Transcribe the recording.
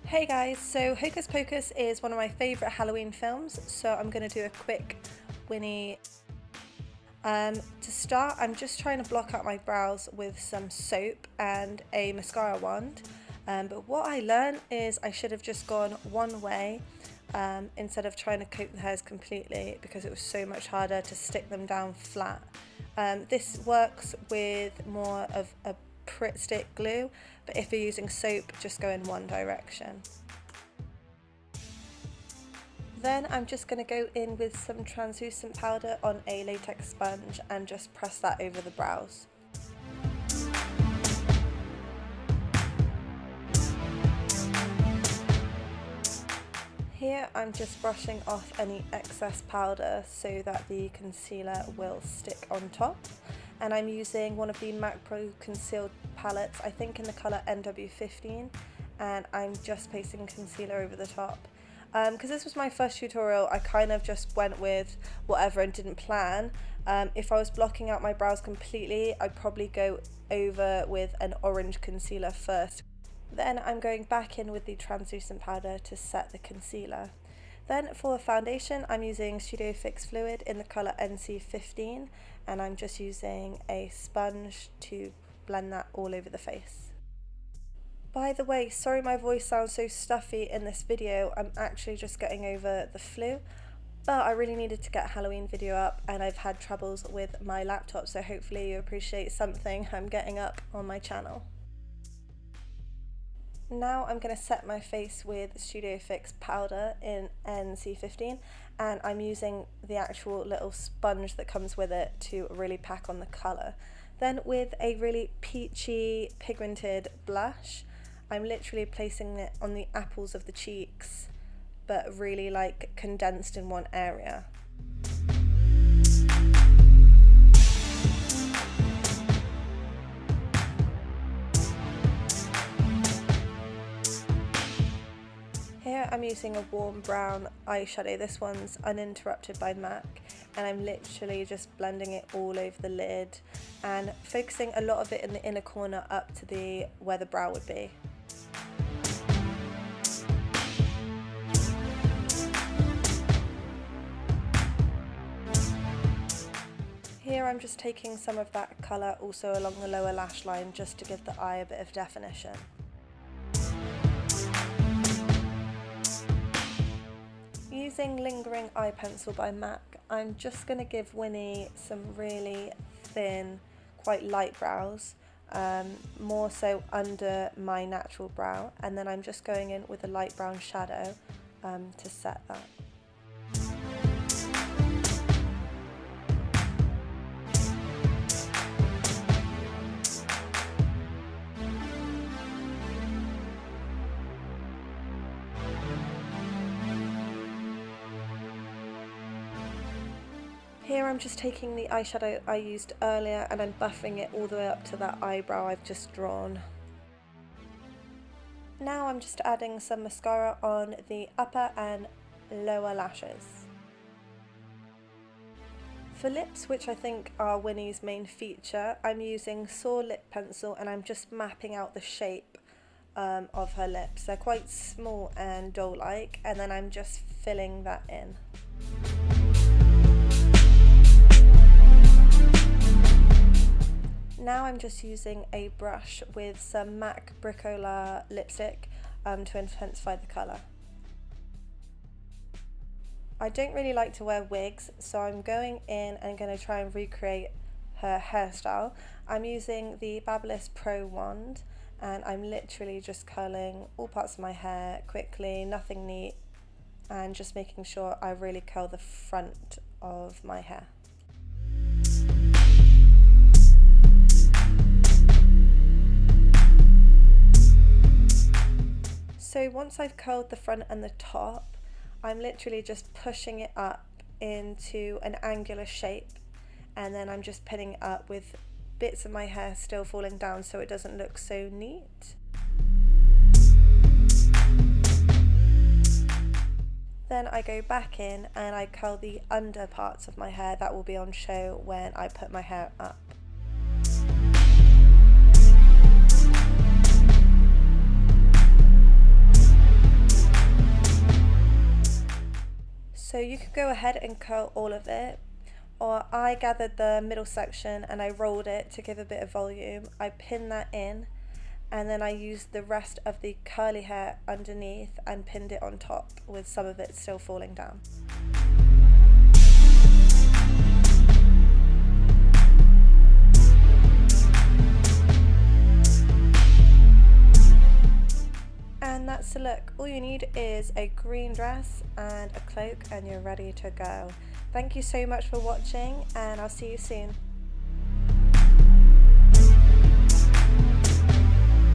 Hey guys, so Hocus Pocus is one of my favourite Halloween films, so I'm going to do a quick Winnie. To start, I'm just trying to block out my brows with some soap and a mascara wand, but what I learned is I should have just gone one way instead of trying to coat the hairs completely, because it was so much harder to stick them down flat. This works with more of a Pritt stick glue, but if you're using soap, just go in one direction. Then I'm just going to go in with some translucent powder on a latex sponge and just press that over the brows. Here I'm just brushing off any excess powder so that the concealer will stick on top. And I'm using one of the MAC Pro concealed palettes, I think in the colour NW15, and I'm just pasting concealer over the top. Because this was my first tutorial, I kind of just went with whatever and didn't plan. If I was blocking out my brows completely, I'd probably go over with an orange concealer first. Then I'm going back in with the translucent powder to set the concealer. Then for foundation, I'm using Studio Fix Fluid in the colour NC15, and I'm just using a sponge to blend that all over the face. By the way, sorry my voice sounds so stuffy in this video, I'm actually just getting over the flu, but I really needed to get a Halloween video up and I've had troubles with my laptop, so hopefully you appreciate something I'm getting up on my channel. Now I'm going to set my face with Studio Fix powder in NC15, and I'm using the actual little sponge that comes with it to really pack on the colour. Then with a really peachy pigmented blush, I'm literally placing it on the apples of the cheeks, but really like condensed in one area. Here I'm using a warm brown eyeshadow. This one's Uninterrupted by MAC, and I'm literally just blending it all over the lid and focusing a lot of it in the inner corner up to where the brow would be. Here I'm just taking some of that colour also along the lower lash line just to give the eye a bit of definition. Using Lingering Eye Pencil by MAC, I'm just going to give Winnie some really thin, quite light brows, more so under my natural brow, and then I'm just going in with a light brown shadow to set that. Here I'm just taking the eyeshadow I used earlier and I'm buffing it all the way up to that eyebrow I've just drawn. Now I'm just adding some mascara on the upper and lower lashes. For lips, which I think are Winnie's main feature, I'm using Soar lip pencil and I'm just mapping out the shape of her lips. They're quite small and doll-like, and then I'm just filling that in. Now I'm just using a brush with some MAC Bricola lipstick to intensify the colour. I don't really like to wear wigs, so I'm going in and going to try and recreate her hairstyle. I'm using the Babyliss Pro wand, and I'm literally just curling all parts of my hair quickly, nothing neat, and just making sure I really curl the front of my hair. So once I've curled the front and the top, I'm literally just pushing it up into an angular shape, and then I'm just pinning it up with bits of my hair still falling down so it doesn't look so neat. Then I go back in and I curl the under parts of my hair that will be on show when I put my hair up. So you could go ahead and curl all of it, or I gathered the middle section and I rolled it to give a bit of volume. I pinned that in, and then I used the rest of the curly hair underneath and pinned it on top with some of it still falling down. And that's the look. All you need is a green dress and a cloak and you're ready to go. Thank you so much for watching, and I'll see you soon.